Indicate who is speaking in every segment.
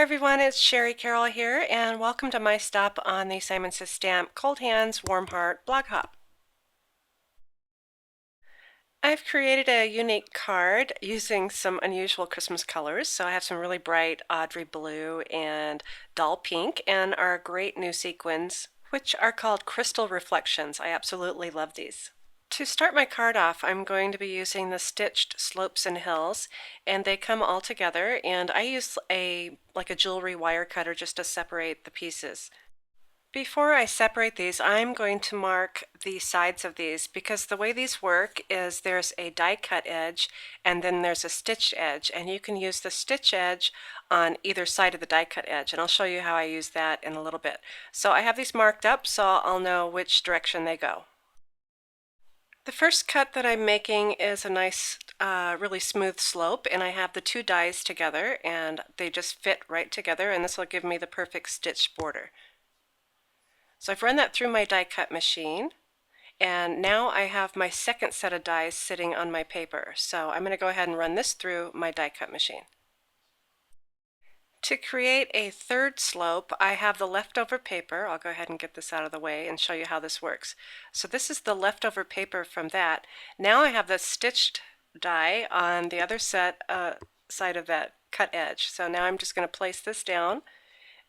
Speaker 1: Everyone, it's Sherry Carroll here, and welcome to my stop on the Simon Says Stamp Cold Hands, Warm Heart blog hop. I've created a unique card using some unusual Christmas colors. So I have some really bright Audrey blue and dull pink, and our great new sequins, which are called Crystal Reflections. I absolutely love these. To start my card off, I'm going to be using the stitched slopes and hills, and they come all together, and I use like a jewelry wire cutter just to separate the pieces. Before I separate these, I'm going to mark the sides of these because the way these work is there's a die cut edge and then there's a stitched edge, and you can use the stitch edge on either side of the die cut edge, and I'll show you how I use that in a little bit. So I have these marked up so I'll know which direction they go. The first cut that I'm making is a nice, really smooth slope, and I have the two dies together and they just fit right together, and this will give me the perfect stitched border. So I've run that through my die cut machine, and now I have my second set of dies sitting on my paper. So I'm going to go ahead and run this through my die cut machine. To create a third slope, I have the leftover paper. I'll go ahead and get this out of the way and show you how this works. So this is the leftover paper from that. Now I have the stitched die on the other side of that cut edge. So now I'm just going to place this down,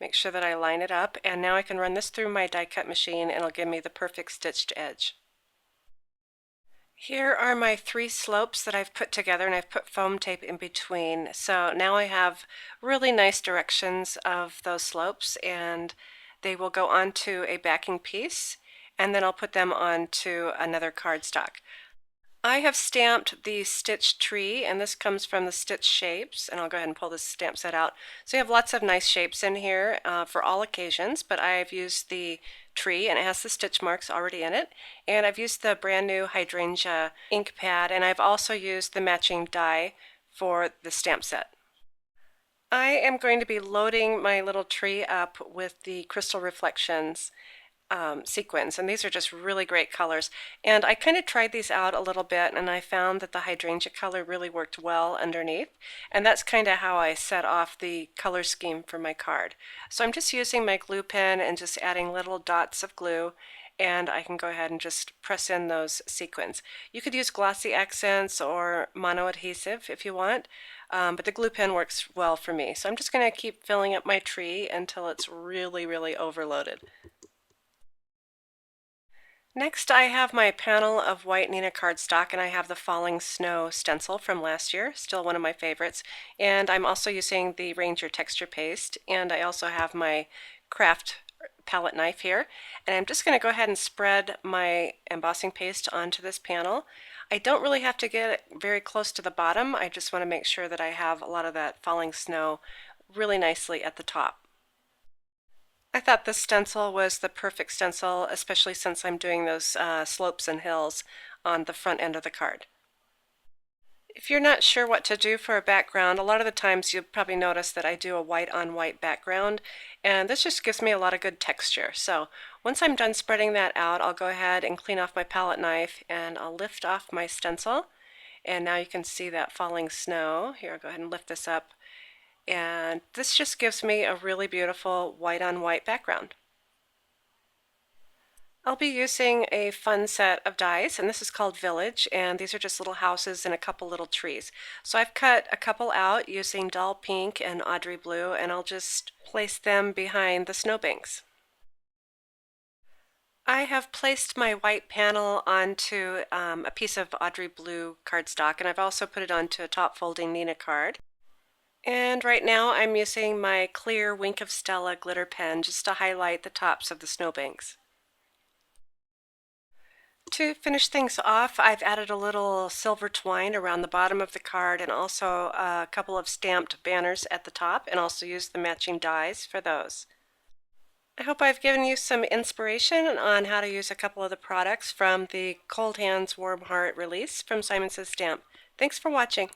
Speaker 1: make sure that I line it up, and now I can run this through my die cut machine and it'll give me the perfect stitched edge. Here are my three slopes that I've put together, and I've put foam tape in between. So now I have really nice directions of those slopes, and they will go onto a backing piece, and then I'll put them onto another cardstock. I have stamped the stitched tree, and this comes from the Stitch Shapes, and I'll go ahead and pull this stamp set out. So you have lots of nice shapes in here for all occasions, but I've used the tree, and it has the stitch marks already in it, and I've used the brand new hydrangea ink pad, and I've also used the matching die for the stamp set. I am going to be loading my little tree up with the Crystal Reflections sequins, and these are just really great colors. And I kind of tried these out a little bit, and I found that the hydrangea color really worked well underneath, and that's kind of how I set off the color scheme for my card. So I'm just using my glue pen and just adding little dots of glue, and I can go ahead and just press in those sequins. You could use glossy accents or mono adhesive if you want, but the glue pen works well for me. So I'm just going to keep filling up my tree until it's really overloaded. Next, I have my panel of white Neenah cardstock, and I have the Falling Snow stencil from last year, still one of my favorites. And I'm also using the Ranger texture paste, and I also have my craft palette knife here. And I'm just going to go ahead and spread my embossing paste onto this panel. I don't really have to get it very close to the bottom. I just want to make sure that I have a lot of that falling snow really nicely at the top. I thought this stencil was the perfect stencil, especially since I'm doing those slopes and hills on the front end of the card. If you're not sure what to do for a background, a lot of the times you'll probably notice that I do a white on white background, and this just gives me a lot of good texture. So once I'm done spreading that out, I'll go ahead and clean off my palette knife, and I'll lift off my stencil, and now you can see that falling snow. Here, I'll go ahead and lift this up. And this just gives me a really beautiful white on white background. I'll be using a fun set of dies, and this is called Village, and these are just little houses and a couple little trees. So I've cut a couple out using dull pink and Audrey blue, and I'll just place them behind the snowbanks. I have placed my white panel onto a piece of Audrey blue cardstock, and I've also put it onto a top folding Neenah card. And right now I'm using my clear Wink of Stella glitter pen just to highlight the tops of the snowbanks. To finish things off, I've added a little silver twine around the bottom of the card, and also a couple of stamped banners at the top, and also used the matching dies for those. I hope I've given you some inspiration on how to use a couple of the products from the Cold Hands Warm Heart release from Simon Says Stamp. Thanks for watching.